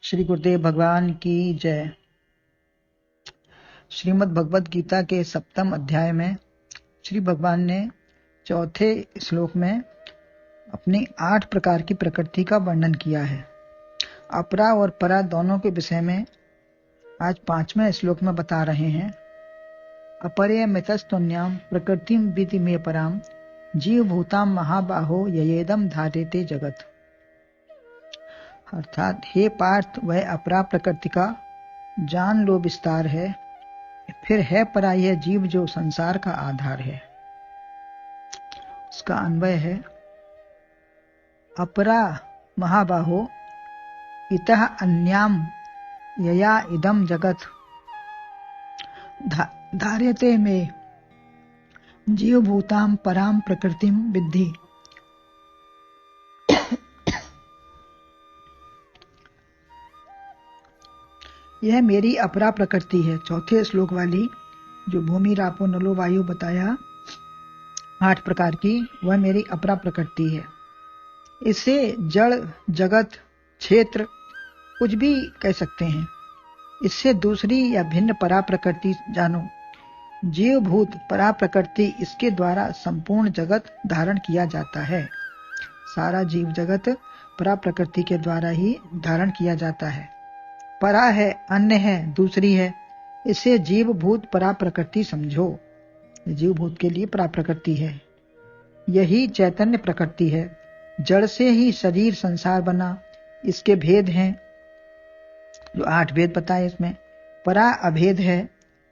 श्री गुरुदेव भगवान की जय। श्रीमद् भगवद गीता के 7वें अध्याय में श्री भगवान ने चौथे श्लोक में अपनी 8 प्रकार की प्रकृति का वर्णन किया है। अपरा और परा दोनों के विषय में आज 5वें श्लोक में बता रहे हैं। अपरे मितस्तुन्याम प्रकृतिम विधि में पराम जीव भूताम महाबाहो ययेदम धार्यते जगत। अर्थात हे पार्थ, वह अपरा प्रकृति का जान लो विस्तार है, फिर है परा यह जीव जो संसार का आधार है। इसका अन्वय है अपरा महाबाहो इतः अन्याम यया इदम जगत धार्यते में जीव भूताम पराम प्रकृतिम विद्धि। यह मेरी अपरा प्रकृति है। चौथे श्लोक वाली जो भूमि रापो नलो वायु बताया 8 प्रकार की, वह मेरी अपरा प्रकृति है। इसे जड़ जगत क्षेत्र कुछ भी कह सकते हैं। इससे दूसरी या भिन्न परा प्रकृति जानो। जीव भूत परा प्रकृति, इसके द्वारा संपूर्ण जगत धारण किया जाता है। सारा जीव जगत परा प्रकृति के द्वारा ही धारण किया जाता है। परा है, अन्य है, दूसरी है। इसे जीव भूत परा प्रकृति समझो। जीव भूत के लिए परा प्रकृति है। यही चैतन्य प्रकृति है। जड़ से ही शरीर संसार बना। इसके भेद हैं जो 8 भेद बताए इसमें। परा अभेद है,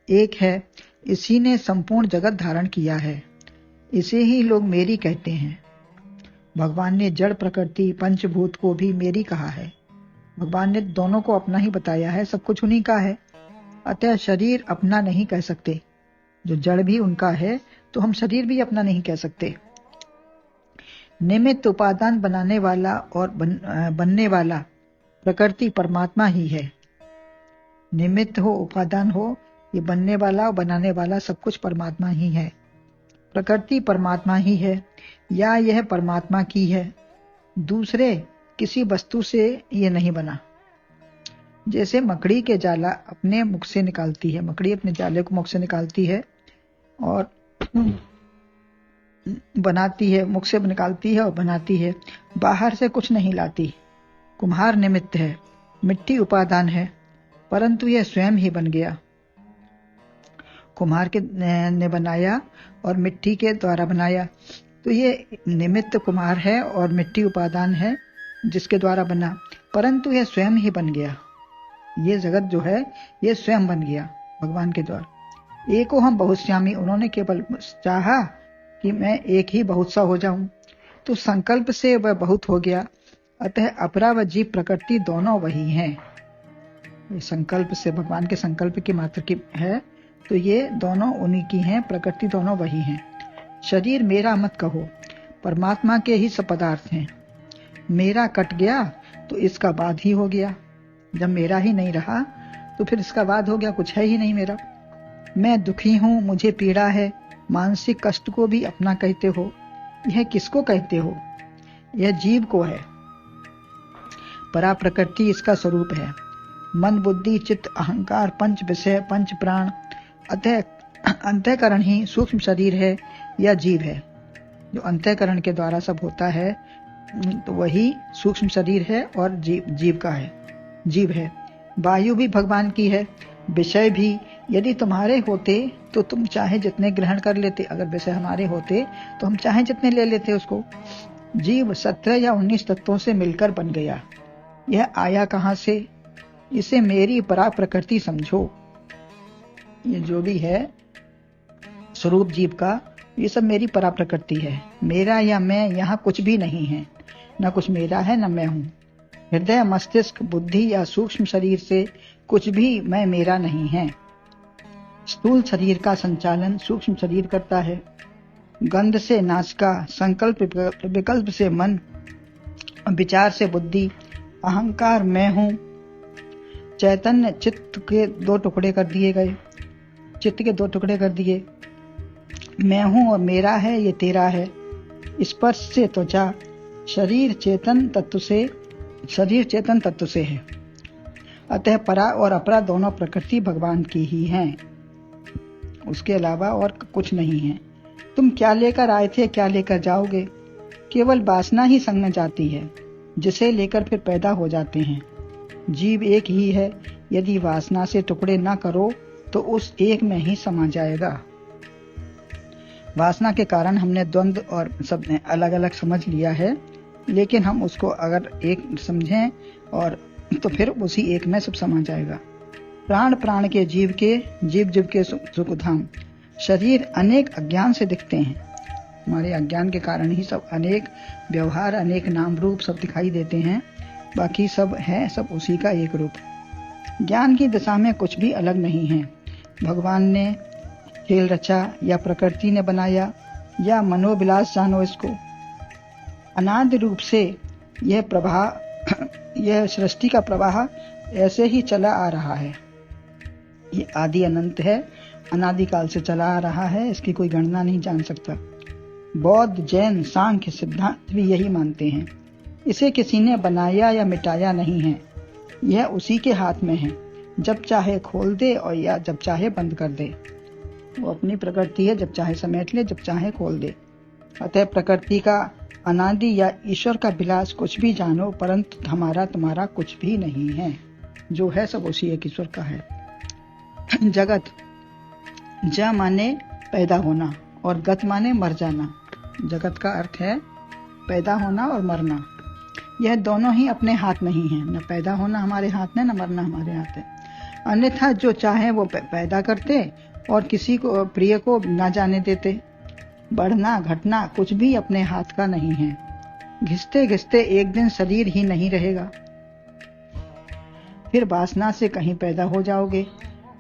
एक है। इसी ने संपूर्ण जगत धारण किया है। इसे ही लोग मेरी कहते हैं। भगवान ने जड़ प्रकृति पंचभूत को भी मेरी कहा है। भगवान ने दोनों को अपना ही बताया है। सब कुछ उन्हीं का है। अतः शरीर अपना नहीं कह सकते। जो जड़ भी उनका है तो हम शरीर भी अपना नहीं कह सकते। निमित्त उपादान बनाने वाला और बनने वाला प्रकृति परमात्मा ही है। निमित्त हो उपादान हो, ये बनने वाला और बनाने वाला सब कुछ परमात्मा ही है। प्रकृति परमात्मा ही है या यह परमात्मा की है। दूसरे किसी वस्तु से ये नहीं बना। जैसे मकड़ी के जाला अपने मुख से निकालती है। मकड़ी अपने जाले को मुख से निकालती है और बनाती है। मुख से निकालती है और बनाती है। बाहर से कुछ नहीं लाती। कुम्हार निमित्त है, मिट्टी उपादान है, परंतु यह स्वयं ही बन गया। कुम्हार ने बनाया और मिट्टी के द्वारा बनाया, तो ये निमित्त कुम्हार है और मिट्टी उपादान है जिसके द्वारा बना, परंतु यह स्वयं ही बन गया। ये जगत जो है ये स्वयं बन गया भगवान के द्वारा। एको हम बहुश्यामी, उन्होंने केवल चाहा कि मैं एक ही बहुत सा हो जाऊं, तो संकल्प से वह बहुत हो गया। अतः अपरा व जीव प्रकृति दोनों वही हैं। संकल्प से, भगवान के संकल्प की मात्र की है, तो ये दोनों उन्हीं की हैं। प्रकृति दोनों वही हैं। शरीर मेरा मत कहो, परमात्मा के ही सब पदार्थ हैं। मेरा कट गया तो इसका बाद ही हो गया। जब मेरा ही नहीं रहा तो फिर इसका बाद हो गया, कुछ है ही नहीं मेरा। मैं दुखी हूं, मुझे पीड़ा है। मानसिक कष्ट को भी अपना कहते हो। यह किसको कहते हो? यह जीव को है। परा प्रकृति इसका स्वरूप है। मन बुद्धि चित्त अहंकार पंच विषय पंच प्राण, अतः अंतःकरण ही सूक्ष्म शरीर है या जीव है। जो अंतःकरण के द्वारा सब होता है तो वही सूक्ष्म शरीर है और जीव है। वायु भी भगवान की है, विषय भी। यदि तुम्हारे होते तो तुम चाहे जितने ग्रहण कर लेते। अगर विषय हमारे होते तो हम चाहे जितने ले लेते उसको। जीव 17 या 19 तत्वों से मिलकर बन गया। यह आया कहां से? इसे मेरी परा प्रकृति समझो। ये जो भी है स्वरूप जीव का, ये सब मेरी परा प्रकृति है। मेरा या मैं यहाँ कुछ भी नहीं है। न कुछ मेरा है न मैं हूँ। हृदय मस्तिष्क बुद्धि या सूक्ष्म शरीर से कुछ भी मैं मेरा नहीं है। स्थूल शरीर का संचालन सूक्ष्म शरीर करता है। गंध से नासिका, संकल्प विकल्प से मन, विचार से बुद्धि, अहंकार मैं हूँ। चैतन्य चित्त के 2 टुकड़े कर दिए गए। चित्त के 2 टुकड़े कर दिए। मैं हूँ और मेरा है, ये तेरा है। स्पर्श से त्वचा, शरीर चेतन तत्व से है। अतः परा और अपरा दोनों प्रकृति भगवान की ही हैं, उसके अलावा और कुछ नहीं है। तुम क्या लेकर आए थे, क्या लेकर जाओगे? केवल वासना ही संग में जाती है, जिसे लेकर फिर पैदा हो जाते हैं। जीव एक ही है, यदि वासना से टुकड़े न करो तो उस एक में ही समा जाएगा। वासना के कारण हमने द्वंद्व और सब अलग अलग समझ लिया है, लेकिन हम उसको अगर एक समझें और तो फिर उसी एक में सब समा जाएगा। प्राण प्राण के जीव जीव के सुखधाम। शरीर अनेक अज्ञान से दिखते हैं, हमारे अज्ञान के कारण ही सब अनेक व्यवहार, अनेक नाम रूप सब दिखाई देते हैं, बाकी सब है सब उसी का एक रूप। ज्ञान की दिशा में कुछ भी अलग नहीं है। भगवान ने खेल रचा या प्रकृति ने बनाया या मनोविलास जानो इसको, अनादि रूप से यह सृष्टि का प्रवाह ऐसे ही चला आ रहा है। ये आदि अनंत है, अनादिकाल से चला आ रहा है, इसकी कोई गणना नहीं जान सकता। बौद्ध, जैन, सांख्य सिद्धांत भी यही मानते हैं। इसे किसी ने बनाया या मिटाया नहीं है, यह उसी के हाथ में है। जब चाहे खोल दे और या जब चाहे बंद कर दे। वो अपनी प्रकृति है, जब चाहे समेट ले, जब चाहे खोल दे। अतः प्रकृति का अनादि या ईश्वर का विलास कुछ भी जानो, परंतु हमारा तुम्हारा कुछ भी नहीं है। जो है सब उसी एक ईश्वर का है। जगत, ज माने पैदा होना और गत माने मर जाना। जगत का अर्थ है पैदा होना और मरना। यह दोनों ही अपने हाथ नहीं है, न पैदा होना हमारे हाथ में, न मरना हमारे हाथ है। अन्यथा जो चाहे वो पैदा करते और किसी को प्रिय को ना जाने देते। बढ़ना घटना कुछ भी अपने हाथ का नहीं है। घिसते घिसते एक दिन शरीर ही नहीं रहेगा, फिर वासना से कहीं पैदा हो जाओगे।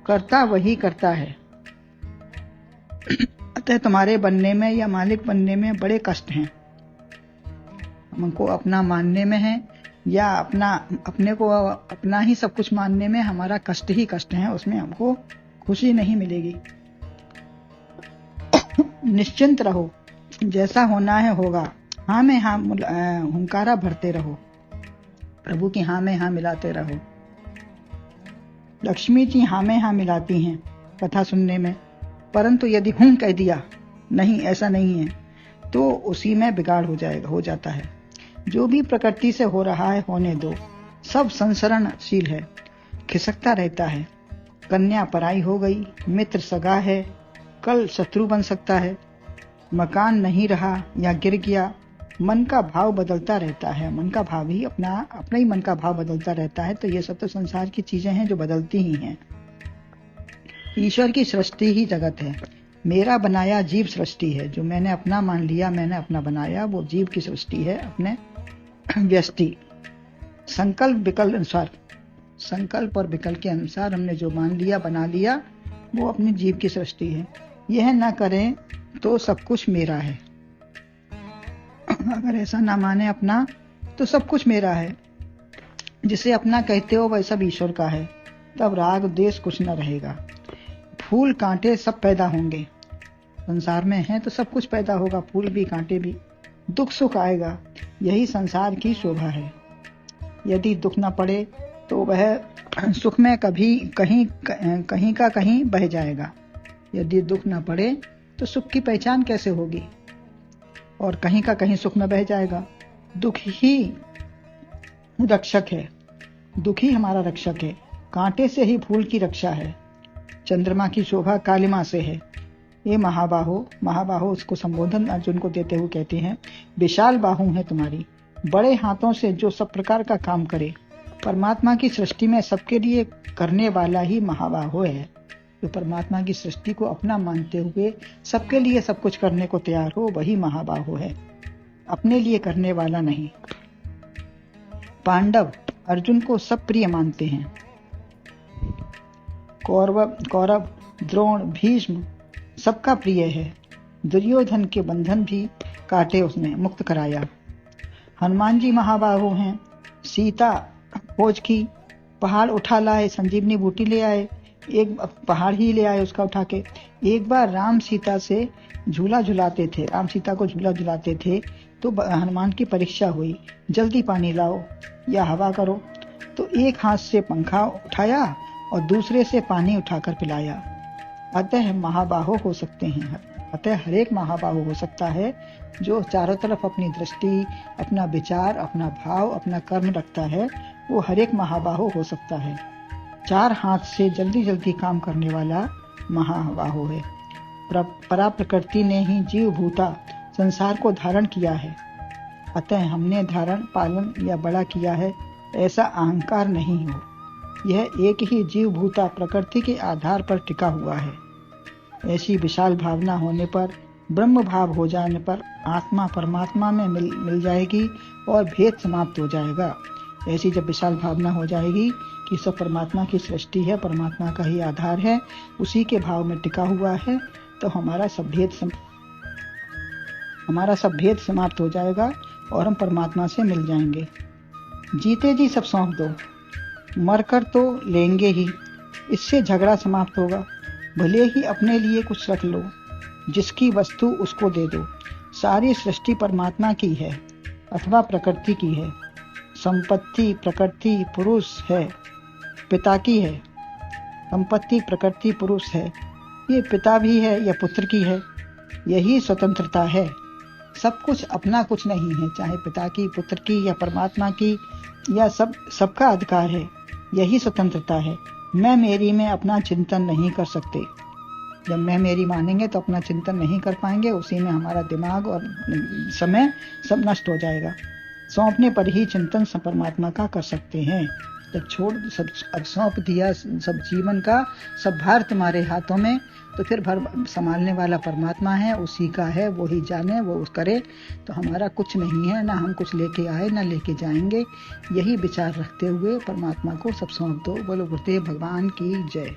करता वही करता है। अतः तुम्हारे बनने में या मालिक बनने में बड़े कष्ट हैं। हमको अपना मानने में है या अपने को अपना ही सब कुछ मानने में हमारा कष्ट ही कष्ट है, उसमें हमको खुशी नहीं मिलेगी। निश्चिंत रहो, जैसा होना है होगा। हाँ में हाँ हुंकारा भरते रहो, प्रभु की हाँ में हाँ मिलाते रहो। लक्ष्मी जी हाँ में हाँ मिलाती हैं कथा सुनने में, परंतु यदि हूं कह दिया नहीं ऐसा नहीं है तो उसी में बिगाड़ हो जाता है। जो भी प्रकृति से हो रहा है होने दो, सब संसरणशील है, खिसकता रहता है। कन्या पराई हो गई, मित्र सगा है, कल शत्रु बन सकता है। मकान नहीं रहा या गिर गया, मन का भाव बदलता रहता है। मन का भाव ही अपना ही मन का भाव बदलता रहता है। तो ये सब तो संसार की चीजें हैं जो बदलती ही हैं। ईश्वर की सृष्टि ही जगत है। मेरा बनाया जीव सृष्टि है। जो मैंने अपना मान लिया, मैंने अपना बनाया, वो जीव की सृष्टि है, अपने व्यष्टि। संकल्प विकल्प अनुसार, संकल्प और विकल्प के अनुसार हमने जो मान लिया, बना लिया, वो अपनी जीव की सृष्टि है। यह ना करें तो सब कुछ मेरा है। अगर ऐसा ना माने अपना तो सब कुछ मेरा है। जिसे अपना कहते हो वह सब ईश्वर का है। तब राग द्वेष कुछ न रहेगा। फूल कांटे सब पैदा होंगे, संसार में है तो सब कुछ पैदा होगा, फूल भी कांटे भी। दुख सुख आएगा, यही संसार की शोभा है। यदि दुख न पड़े तो वह सुख में कभी कहीं का कहीं बह जाएगा। यदि दुख न पड़े तो सुख की पहचान कैसे होगी, और कहीं का कहीं सुख में बह जाएगा। दुख ही रक्षक है, दुख ही हमारा रक्षक है। कांटे से ही फूल की रक्षा है। चंद्रमा की शोभा कालिमा से है। ये महाबाहो उसको संबोधन अर्जुन को देते हुए कहते हैं, विशाल बाहु है तुम्हारी, बड़े हाथों से जो सब प्रकार का काम करे। परमात्मा की सृष्टि में सबके लिए करने वाला ही महाबाहो है। जो परमात्मा की सृष्टि को अपना मानते हुए सबके लिए सब कुछ करने को तैयार हो, वही महाबाहो है, अपने लिए करने वाला नहीं। पांडव अर्जुन को सब प्रिय मानते हैं। कौरव, द्रोण, भीष्म सबका प्रिय है। दुर्योधन के बंधन भी काटे उसने मुक्त कराया। हनुमान जी महाबाहो हैं। सीता खोज की, पहाड़ उठा लाए, संजीवनी बूटी ले आए, एक पहाड़ ही ले आए उसका उठा के। एक बार राम सीता से झूला झुलाते थे, राम सीता को झूला झुलाते थे तो हनुमान की परीक्षा हुई, जल्दी पानी लाओ या हवा करो। तो एक हाथ से पंखा उठाया और दूसरे से पानी उठाकर पिलाया। अतः महाबाहो हो सकते हैं, अतः हर एक महाबाहो हो सकता है जो चारों तरफ अपनी दृष्टि, अपना विचार, अपना भाव, अपना कर्म रखता है, वो हर एक महाबाहो हो सकता है। 4 हाथ से जल्दी जल्दी काम करने वाला महाबाहो है। परा प्रकृति ने ही जीव भूता संसार को धारण किया है, अतः हमने धारण, पालन या बड़ा किया है ऐसा अहंकार नहीं हो। यह एक ही जीव भूता प्रकृति के आधार पर टिका हुआ है। ऐसी विशाल भावना होने पर, ब्रह्म भाव हो जाने पर आत्मा परमात्मा में मिल जाएगी और भेद समाप्त हो जाएगा। ऐसी जब विशाल भावना हो जाएगी कि सब परमात्मा की सृष्टि है, परमात्मा का ही आधार है, उसी के भाव में टिका हुआ है, तो हमारा सब भेद समाप्त हो जाएगा और हम परमात्मा से मिल जाएंगे। जीते जी सब सौंप दो, मरकर तो लेंगे ही, इससे झगड़ा समाप्त होगा। भले ही अपने लिए कुछ रख लो, जिसकी वस्तु उसको दे दो। सारी सृष्टि परमात्मा की है अथवा प्रकृति की है। संपत्ति प्रकृति पुरुष है, पिता की है। संपत्ति प्रकृति पुरुष है, ये पिता भी है या पुत्र की है। यही स्वतंत्रता है। सब कुछ अपना कुछ नहीं है, चाहे पिता की, पुत्र की या परमात्मा की, या सबका अधिकार है। यही स्वतंत्रता है। मैं मेरी में अपना चिंतन नहीं कर सकते। जब मैं मेरी मानेंगे तो अपना चिंतन नहीं कर पाएंगे, उसी में हमारा दिमाग और समय सब नष्ट हो जाएगा। सौंपने पर ही चिंतन सब परमात्मा का कर सकते हैं। जब अब सौंप दिया सब जीवन का, सब भार तुम्हारे हाथों में, तो फिर संभालने वाला परमात्मा है, उसी का है, वो ही जाने, वो करे। तो हमारा कुछ नहीं है, ना हम कुछ लेके आए ना लेके जाएंगे। यही विचार रखते हुए परमात्मा को सब सौंप दो। बोलो गुरुदेव भगवान की जय।